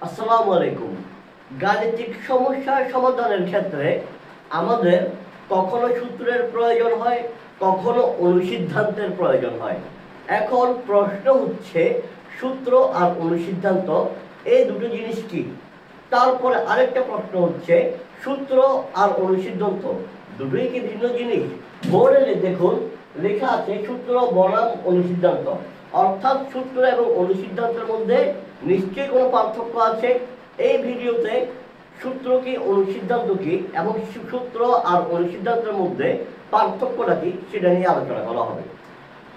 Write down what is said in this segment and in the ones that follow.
আসসালামু আলাইকুম। গাণিতিক সমস্যার সমাধানের ক্ষেত্রে আমাদের কখনো সূত্রের প্রয়োজন হয়, কখনো অনুসিদ্ধান্তের প্রয়োজন হয়। এখন প্রশ্ন হচ্ছে, সূত্র আর অনুসিদ্ধান্ত এই দুটো জিনিস কি? তারপরে আরেকটা প্রশ্ন হচ্ছে, সূত্র আর অনুসিদ্ধান্ত দুটোই কি ভিন্ন জিনিস? বোর্ডে দেখুন লেখা আছে সূত্র বনাম অনুসিদ্ধান্ত, অর্থাৎ সূত্র এবং অনুসিদ্ধান্তের মধ্যে নিশ্চয়ই কোনো পার্থক্য আছে। এই ভিডিওতে সূত্র কি, অনুসিদ্ধান্ত কি এবং সূত্র আর অনুসিদ্ধান্তের মধ্যে পার্থক্যটা কি সেটা নিয়ে আলোচনা করা হবে।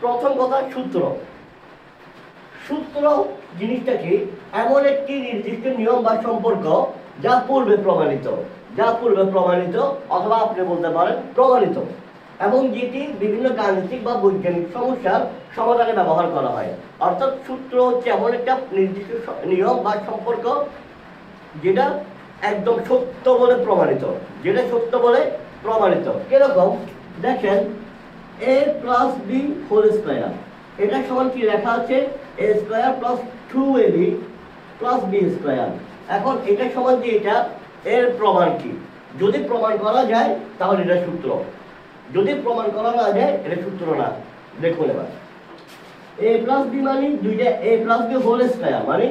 প্রথম কথা, সূত্র। সূত্র জিনিসটা কি? এমন একটি নির্দিষ্ট নিয়ম বা সম্পর্ক যা পূর্বে প্রমাণিত অথবা আপনি বলতে পারেন প্রমাণিত, এবং যেটি বিভিন্ন গাণিতিক বা বৈজ্ঞানিক সমস্যার সমাধানে ব্যবহার করা হয়। অর্থাৎ সূত্র হচ্ছে এমন একটা নির্দিষ্ট নিয়ম বা সম্পর্ক যেটা একদম সত্য বলে প্রমাণিত। কিরকম দেখেন, a plus B whole square, এটা সমান কি লেখা আছে? a square plus 2ab plus b square. এখন এটা সমান যে এটা, এর প্রমাণ কি? যদি প্রমাণ করা যায় তাহলে এটা সূত্র, যদি প্রমাণ করা না যায় এটা সূত্র না। দেখুন এবার, a প্লাস বি মানে দুইটা a plus B whole square, মানে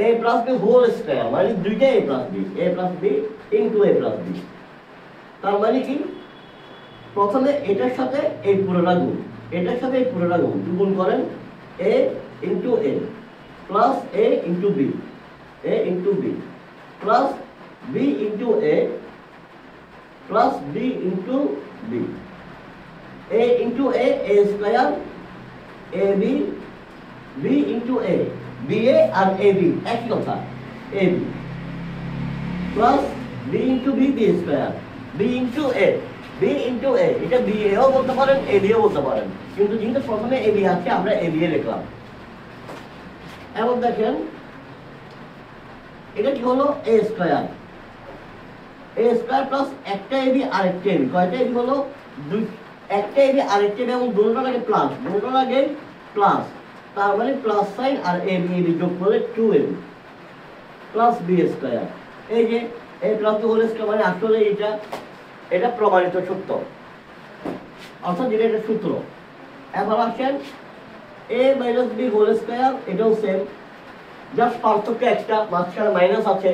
a plus B whole square মানে দুইটা a plus B into a plus B. তার মানে কি? প্রথমে এটার সাথে এই পুরোটা গুণ, গুণ করেন a into a plus a into b plus b into a plus b into b, a into a square ab, b into a ba আর ab একই কথা, ab plus b into b b square, b into a এটা b a ও বলতে পারেন a b ও বলতে পারেন, কিন্তু যেহেতু প্রথমে a b আছে আমরা a b এ লিখলাম। এবং দেখেন এটা কি হলো? a স্কয়ার প্লাস একটা ab আরেকটা ab, কয়টা ab হলো? একটা ab আরেকটা ab, এবং দুটোটার আগে প্লাস, তার মানে প্লাস সাইন আর ab যোগ করলে 2ab প্লাস b স্কয়ার। এই যে a plus b whole square মানে আসলে এটা প্রমাণিত সত্য, অর্থাৎ এটা সূত্র। এবার আসেন a minus b whole square, এটাও সেম, জাস্ট পার্থক্য একটা, মাঝখানে মাইনাস আছে,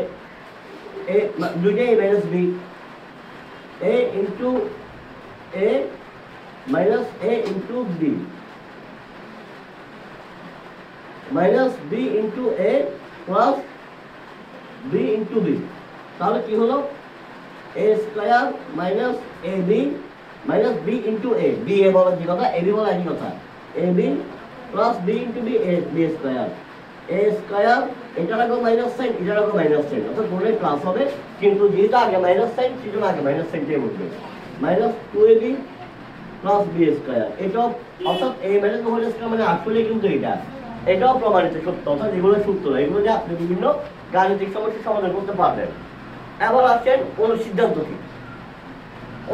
দুইটাই a minus b, a into a minus a into b minus b into a plus b into b। তাহলে কি হলো? a square minus ab minus b into a, b a বলা যে কথা, ab বলা একই কথা, ab plus b into b, b square, a square এটার আগে মাইনাস সাইন, এটার আগে মাইনাস সাইন, অর্থাৎ দুটোই প্লাস হবে, কিন্তু যেহেতু আগে মাইনাস সাইন সেজন্য আগে মাইনাস সাইনটাই বলবে, minus 2ab plus b square. এটাও অর্থাৎ a minus b whole square মানে আসলে কিন্তু এটাও প্রমাণিত সত্য, অর্থাৎ এগুলো সূত্র, এগুলো যে আপনি বিভিন্ন গাণিতিক সমস্যার সমাধান করতে পারবেন। এবার আসেন অনুসিদ্ধান্ত কি?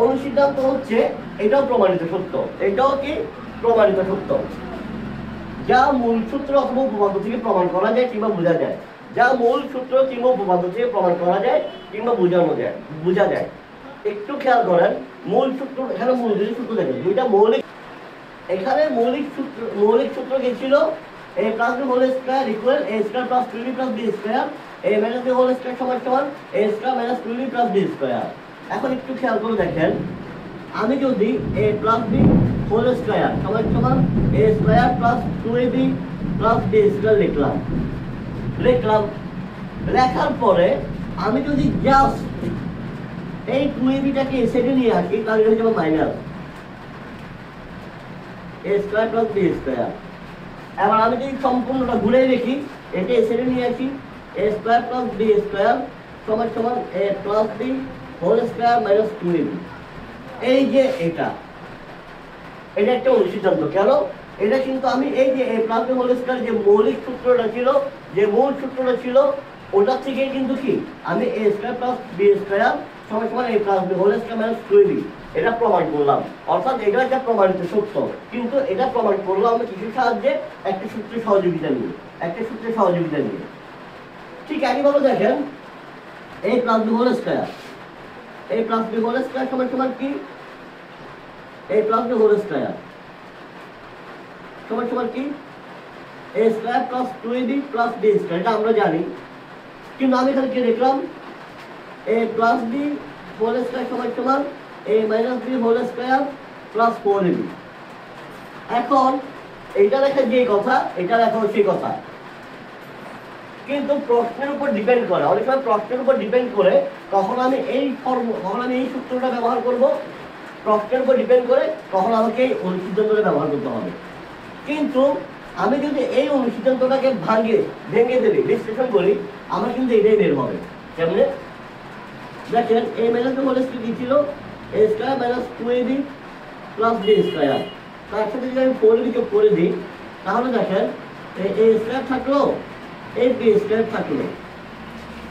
অনুসিদ্ধান্ত হচ্ছে এটাও প্রমাণিত সত্য, যা মূল সূত্র অথবা উপপাদ্য থেকে প্রমাণ করা যায় কিংবা বোঝা যায়, বোঝা যায়। একটু খেয়াল করেন, মূল সূত্র, এখানে মূল সূত্র দেখেন, দুইটা মৌলিক সূত্র কি ছিল? a plus b whole square equal a square plus 2b plus b square, a minus b whole square সমান a square minus 2b plus b square. এখন একটু খেয়াল করে দেখেন, আমি যদি a plus b whole square সমান a square plus 2ab plus b square লেখার পরে আমি যদি জাস্ট এই 2ab টাকে এই সাইডে নিয়ে আসি, তাহলে হয়ে যাবে minus a square plus b square. এবার আমি যদি সম্পূর্ণটা ঘুরে দেখি, এটা এই সাইডে নিয়ে আসি, a square plus b square সমান a plus b whole square minus 2ab। এই যে এটা একটা অনুসিদ্ধান্ত। কেন? এটা কিন্তু আমি এই যে a plus b whole square যে মূল সূত্রটা ছিল ওটার থেকে কিন্তু কি আমি a square plus b square সমান a plus b whole square minus 2ab এটা প্রমাণ করলাম, অর্থাৎ এটা একটা প্রমাণিত সত্য। কিন্তু এটা প্রমাণ করলাম আমি কিসের সাহায্যে? একটা সূত্রের সহযোগিতা নিয়ে। ঠিক একইভাবে দেখেন a plus b whole square, a plus b whole square সমান সমান কি a plus b whole square সমান সমান কি a square plus 2ab plus b square, এটা আমরা জানি। কিন্তু আমি এখানে কি লিখলাম a plus b whole square সমান সমান a minus b whole square plus 4ab। এখন এইটা লেখা যে কথা, এটা লেখা সেই কথা, কিন্তু প্রশ্নের উপর ডিপেন্ড করে। অনেক সময় প্রশ্নের উপর ডিপেন্ড করে কখন আমি এই কখন আমি এই সূত্রটা ব্যবহার করব, প্রশ্নের উপর ডিপেন্ড করে কখন আমাকে এই অনুসিদ্ধান্তটা ব্যবহার করতে হবে। কিন্তু আমি যদি এই অনুসিদ্ধান্তটাকে ভেঙে দেবে বিশ্লেষণ করি, আমার কিন্তু এটাই বের হবে। কেমনে দেখেন a minus b whole square কি ছিল a square minus 2ab plus b square, তার সাথে যদি আমি 4ab যোগ করে দিই তাহলে দেখেন a স্কয়ার থাকলো a b স্কয়ার থাকলো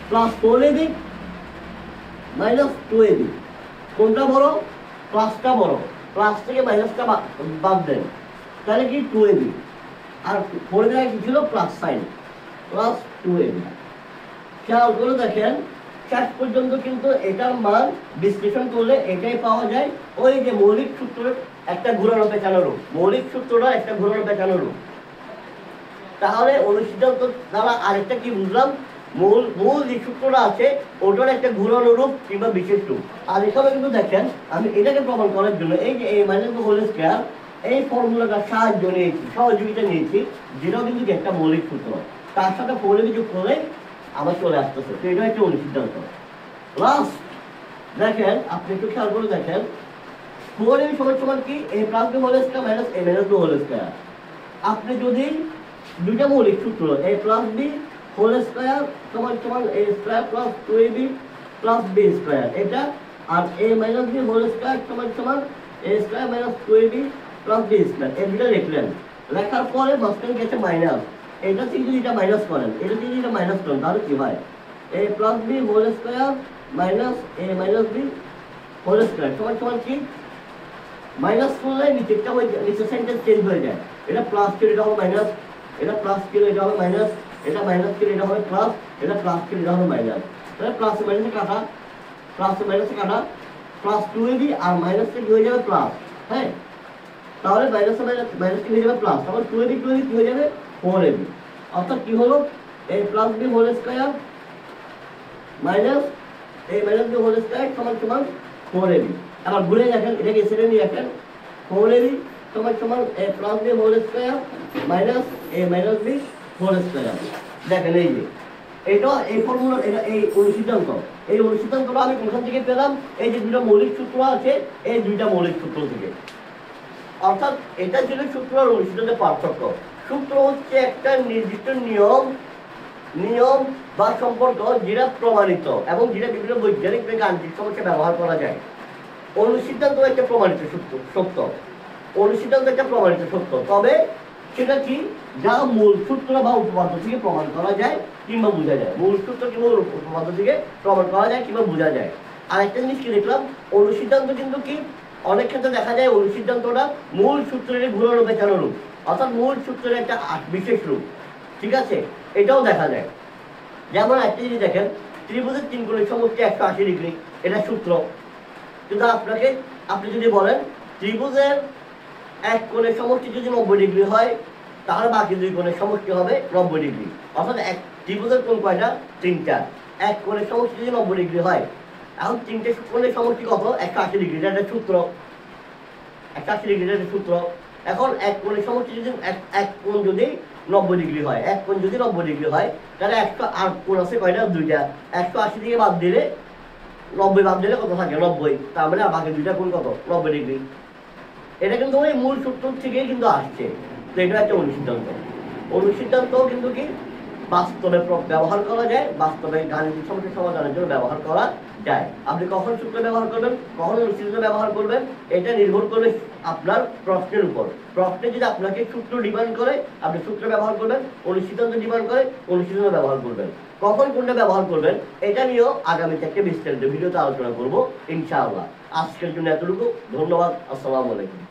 প্লাস 4ab মাইনাস 2ab। কোনটা বড়? প্লাসটা বড়, প্লাস থেকে মাইনাসটা বাদ দেন, তাহলে কি 2ab, আর 4ab কি ছিল প্লাস সাইন প্লাস 2ab। খেয়াল করে দেখেন শেষ পর্যন্ত কিন্তু এটার মান বিশ্লেষণ করলে এটাই পাওয়া যায়, ওই যে মৌলিক সূত্রের একটা ঘুরানো পেঁচানো রূপ, মৌলিক সূত্রটা একটা ঘুরানো পেঁচানো রূপ। তাহলে অনুসিদ্ধান্ত দ্বারা আরেকটা কি বুঝলাম, মূল যে সূত্রটা আছে ওটার একটা ঘুরানো রূপ কিংবা বিশেষ রূপ। আর এখানে কিন্তু দেখেন আমি এটাকে প্রমাণ করার জন্য এই যে a minus b whole square এই ফর্মুলাটা সাহায্য নিয়েছি, সহযোগিতা নিয়েছি, যেটাও কিন্তু একটা মৌলিক সূত্র, তার সাথে 4ab যোগ করে আমার চলে আসতেছে। তো এটা একটা অনুসিদ্ধান্ত। লাস্ট দেখেন আপনি একটু খেয়াল করে দেখেন 4ab সমান সমান কি a plus b whole square minus a minus b whole square. আপনি যদি দুইটা মৌলিক সূত্র a plus b whole square সমান সমান a square plus 2ab plus b square এটা, আর a minus b whole square সমান সমান a square minus 2ab plus b square, এই দুটো লিখলেন। লেখার পরে মাঝখানে গেছে মাইনাস, এটা থেকে যদি এটা মাইনাস করেন, এটা থেকে যদি এটা মাইনাস করেন তাহলে কি হয় a plus b whole square minus a minus b whole square সমান সমান কি মাইনাস করলে নিচেরটা নিচের সাইনটা চেঞ্জ হয়ে যায়, এটা প্লাস ছিল এটা হবে মাইনাস, এটা প্লাস ছিল এটা হবে মাইনাস, এটা মাইনাস ছিল এটা হবে প্লাস, এটা প্লাস ছিল এটা হবে মাইনাস। তাহলে প্লাস মাইনাসে কাটা, প্লাস মাইনাসে কাটা, প্লাস 2ab আর মাইনাস কি হয়ে যাবে প্লাস, হ্যাঁ তাহলে মাইনাস মাইনাস কি হয়ে যাবে প্লাস, তাহলে 2ab কি হয়ে যাবে 4ab। অর্থাৎ কি হলো a plus b whole square minus a minus b whole square সমান সমান 4ab। আবার ঘুরে দেখেন এটাকে সেটা নিয়ে রাখেন 4ab সমান সমান a plus b whole square minus a minus b whole square. দেখেন এই যে এটা এই ফর্মুলা, এটা এই অনুসিদ্ধান্তটা আমি কোথা থেকে পেলাম, এই যে দুটো মৌলিক সূত্র আছে এই দুইটা মৌলিক সূত্র থেকে। অর্থাৎ এটা ছিল সূত্র আর অনুসিদ্ধান্তের পার্থক্য। সূত্র হচ্ছে একটা নির্দিষ্ট নিয়ম বা সম্পর্ক যেটা প্রমাণিত এবং যেটা বিভিন্ন বৈজ্ঞানিক বা গাণিতিক সমস্যা ব্যবহার করা যায়। অনুসিদ্ধান্ত একটা প্রমাণিত সত্য, অনুসিদ্ধান্ত একটা প্রমাণিত সত্য, তবে সেটা কি যা মূল সূত্র বা উপপাদ্য থেকে প্রমাণ করা যায় কিংবা বোঝা যায়, মূল সূত্র কিংবা উপপাদ্য থেকে প্রমাণ করা যায় কিংবা বোঝা যায়। আর একটা জিনিস কি দেখলাম, অনুসিদ্ধান্ত কিন্তু কি অনেক ক্ষেত্রে দেখা যায় অনুসিদ্ধান্তটা মূল সূত্রের ঘুরানো পেঁচানো রূপ, অর্থাৎ মূল সূত্রের একটা বিশেষ রূপ, ঠিক আছে, এটাও দেখা যায়। যেমন একটা জিনিস দেখেন ত্রিভুজের 3 কোণের সমষ্টি 180 ডিগ্রি, এটা সূত্র। কিন্তু আপনি যদি বলেন ত্রিভুজের এক কোণের সমষ্টি যদি 90 ডিগ্রি হয় তাহলে বাকি 2 কোণের সমষ্টি হবে 90 ডিগ্রি, অর্থাৎ এক ত্রিভুজের কোণ কয়টা 3টা, এক কোণের সমষ্টি যদি 90 ডিগ্রি হয় এখন 3টে কোণের সমষ্টি কত 180 ডিগ্রি, এটা একটা সূত্র, 180 ডিগ্রি এটা একটা সূত্র। এখন এক কোণের সমষ্টি যদি এক কোণ যদি 90 ডিগ্রি হয়, এক কোণ যদি 90 ডিগ্রি হয় তাহলে 108 কোণ আছে কয়টা 2টা, 180 থেকে বাদ দিলে 90 বাদ দিলে কত থাকে 90, তার মানে বাকি 2টা কোণ কত 90 ডিগ্রি। এটা কিন্তু ওই মূল সূত্র থেকেই কিন্তু আসছে। তো এটা একটা অনুসিদ্ধান্ত কিন্তু কি বাস্তবে ব্যবহার করা যায়, বাস্তবে গাণিতিক সমস্যা সমাধানের জন্য ব্যবহার করা যায়। আপনি কখন সূত্র ব্যবহার করবেন, কখন অনুসিদ্ধান্ত ব্যবহার করবেন, এটা নির্ভর করবে আপনার প্রশ্নের উপর। প্রশ্নে যদি আপনাকে সূত্র ডিমান্ড করে আপনি সূত্র ব্যবহার করবেন, অনুসিদ্ধান্ত ডিমান্ড করে অনুসিদ্ধান্ত ব্যবহার করবেন। কখন কোনটা ব্যবহার করবেন এটা নিয়েও আগামীতে একটা বিস্তারিত ভিডিওতে আলোচনা করব ইনশাআল্লাহ। আজকের জন্য এতটুকু, ধন্যবাদ, আসসালামু আলাইকুম।